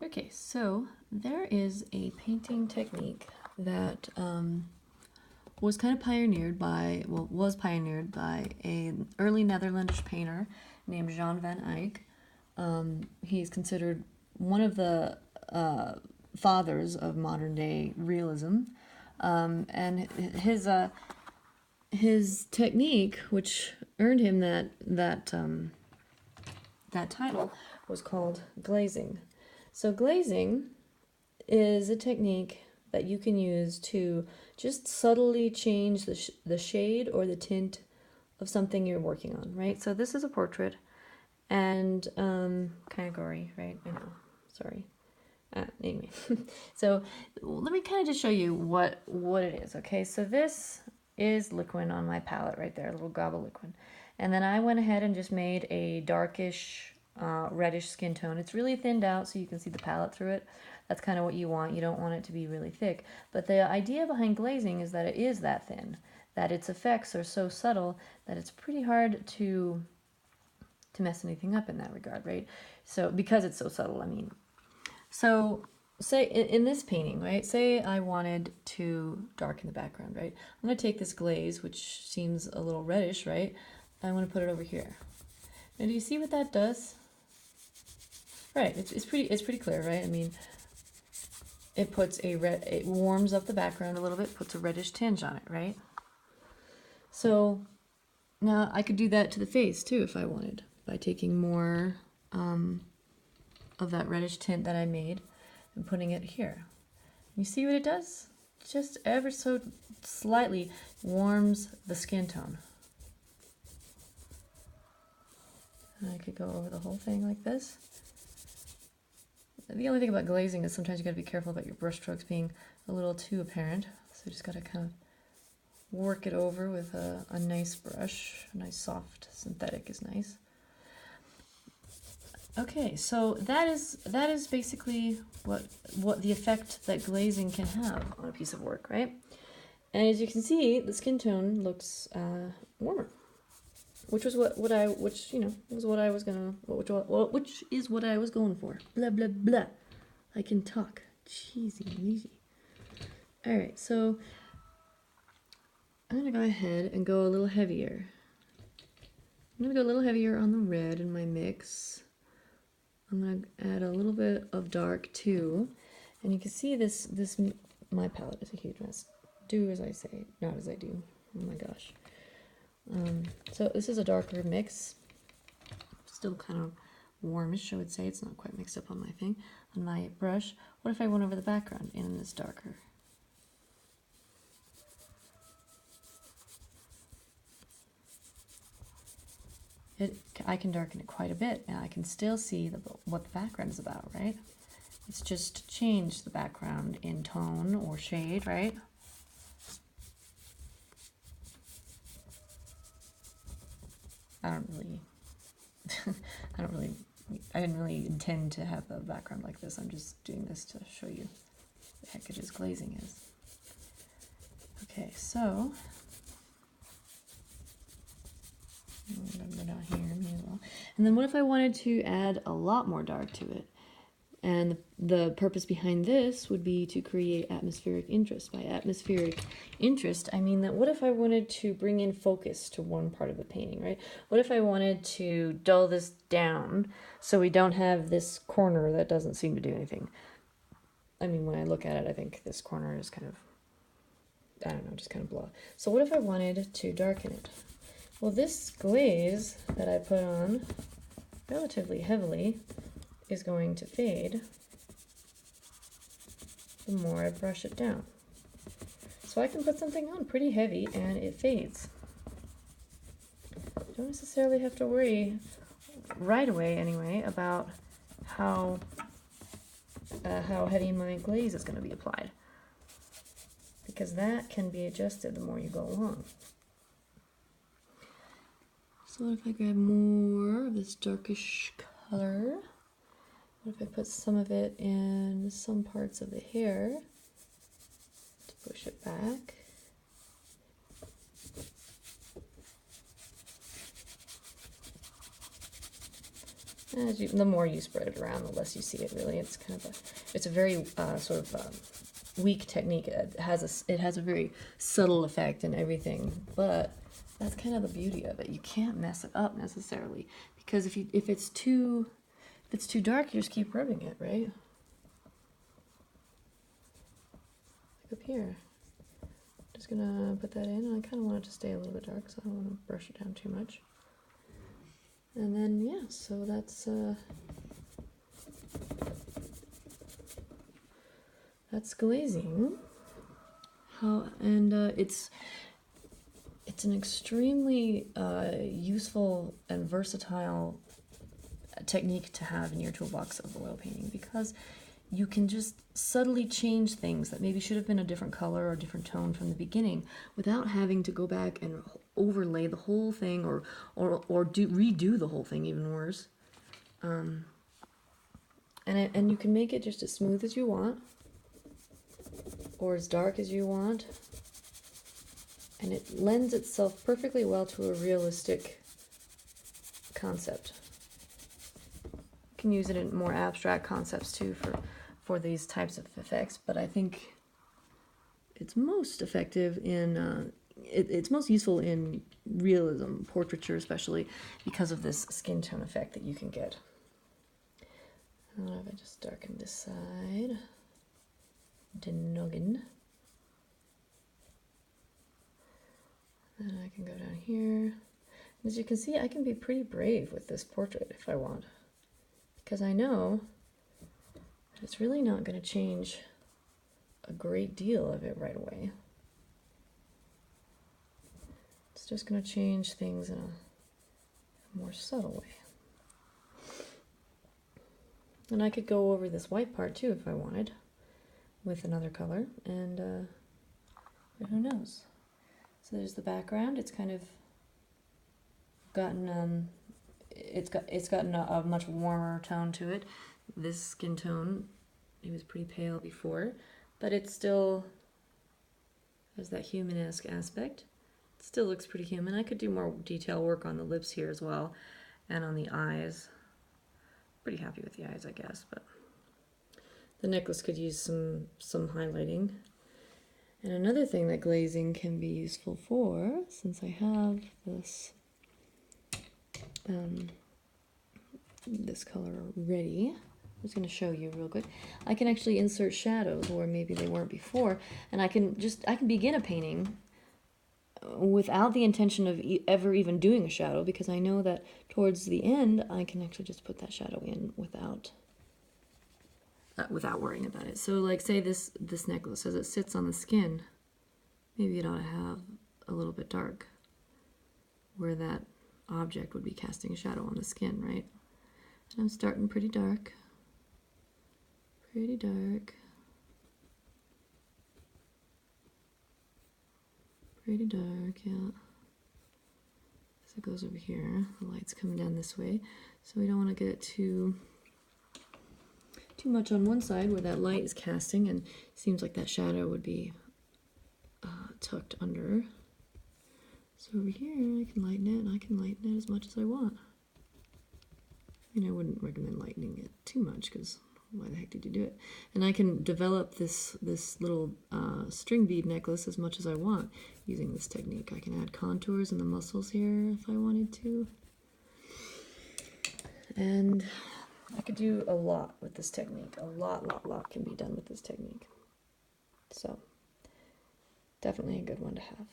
Okay, so there is a painting technique that was kind of pioneered by, well, was pioneered by an early Netherlandish painter named Jan van Eyck. He's considered one of the fathers of modern day realism, and his technique, which earned him that title, was called glazing. So glazing is a technique that you can use to just subtly change the shade or the tint of something you're working on, right? So this is a portrait, and kind of gory, right? I know, sorry. Anyway, so let me kind of just show you what it is, okay? So this is liquid on my palette right there, a little gob of liquid. And then I went ahead and just made a darkish, reddish skin tone. It's really thinned out so you can see the palette through it. That's kind of what you want. You don't want it to be really thick. But the idea behind glazing is that it is that thin, that its effects are so subtle that it's pretty hard to mess anything up in that regard, right? So, because it's so subtle, I mean. So say in this painting, right, say I wanted to darken the background, right? I'm going to take this glaze, which seems a little reddish, right? I want to put it over here. And do you see what that does? Right, it's pretty clear, right? I mean, it warms up the background a little bit, puts a reddish tinge on it, right? So now I could do that to the face too if I wanted, by taking more of that reddish tint that I made and putting it here. You see what it does? Just ever so slightly warms the skin tone. And I could go over the whole thing like this. The only thing about glazing is sometimes you gotta be careful about your brush strokes being a little too apparent. So you just gotta kind of work it over with a nice brush. A nice soft synthetic is nice. Okay, so that is basically what the effect that glazing can have on a piece of work, right? And as you can see, the skin tone looks warmer, which is what I was going for. Blah blah blah. I can talk. Cheesy, easy. All right, so I'm gonna go ahead and go a little heavier. I'm gonna go a little heavier on the red in my mix. I'm going to add a little bit of dark too. And you can see this, my palette is a huge mess. Do as I say, not as I do. Oh my gosh. So this is a darker mix. Still kind of warmish, I would say. It's not quite mixed up on my brush. What if I went over the background in this darker? I can darken it quite a bit, and I can still see what the background is about, right? It's just change the background in tone or shade, right? I didn't really intend to have a background like this. I'm just doing this to show you the heck it is glazing is. Okay, so down here, me as well. And then what if I wanted to add a lot more dark to it? And the purpose behind this would be to create atmospheric interest. By atmospheric interest, I mean that what if I wanted to bring in focus to one part of the painting, right? What if I wanted to dull this down so we don't have this corner that doesn't seem to do anything? I mean, when I look at it, I think this corner is kind of, I don't know, just kind of blah. So what if I wanted to darken it? Well, this glaze that I put on relatively heavily is going to fade the more I brush it down. So I can put something on pretty heavy and it fades. You don't necessarily have to worry right away anyway about how heavy my glaze is going to be applied, because that can be adjusted the more you go along. So what if I grab more of this darkish color? What if I put some of it in some parts of the hair to push it back? The more you spread it around, the less you see it. Really, it's kind of it's a very sort of weak technique. It has a very subtle effect and everything, but that's kind of the beauty of it. You can't mess it up necessarily, because if it's too dark, you just keep rubbing it, right? Like up here. Just gonna put that in, and I kind of want it to stay a little bit dark, so I don't want to brush it down too much. And then, yeah, so that's glazing. It's an extremely useful and versatile technique to have in your toolbox of oil painting, because you can just subtly change things that maybe should have been a different color or a different tone from the beginning without having to go back and overlay the whole thing or redo the whole thing, even worse. And you can make it just as smooth as you want or as dark as you want. And it lends itself perfectly well to a realistic concept. You can use it in more abstract concepts too for these types of effects, but I think it's most effective in, it's most useful in realism, portraiture especially, because of this skin tone effect that you can get. And if I just darken this side, the noggin. And I can go down here. As you can see, I can be pretty brave with this portrait if I want, because I know that it's really not going to change a great deal of it right away. It's just going to change things in a more subtle way. And I could go over this white part too if I wanted with another color, and who knows. So there's the background. It's kind of gotten it's gotten a much warmer tone to it. This skin tone, it was pretty pale before, but it still has that human-esque aspect. It still looks pretty human. I could do more detail work on the lips here as well, and on the eyes. Pretty happy with the eyes, I guess, but the necklace could use some highlighting. And another thing that glazing can be useful for, since I have this this color ready, I'm just going to show you real quick. I can actually insert shadows where maybe they weren't before, and I can begin a painting without the intention of ever even doing a shadow, because I know that towards the end I can actually just put that shadow in without worrying about it. So like, say this necklace, as it sits on the skin, maybe it ought to have a little bit dark where that object would be casting a shadow on the skin, right? And I'm starting pretty dark. Pretty dark. Pretty dark, yeah. So it goes over here. The light's coming down this way. So we don't want to get it too much on one side where that light is casting, and it seems like that shadow would be tucked under. So over here I can lighten it, and I can lighten it as much as I want. I mean, I wouldn't recommend lightening it too much, because why the heck did you do it? And I can develop this little string bead necklace as much as I want using this technique. I can add contours in the muscles here if I wanted to. And I could do a lot with this technique. A lot can be done with this technique. So, definitely a good one to have.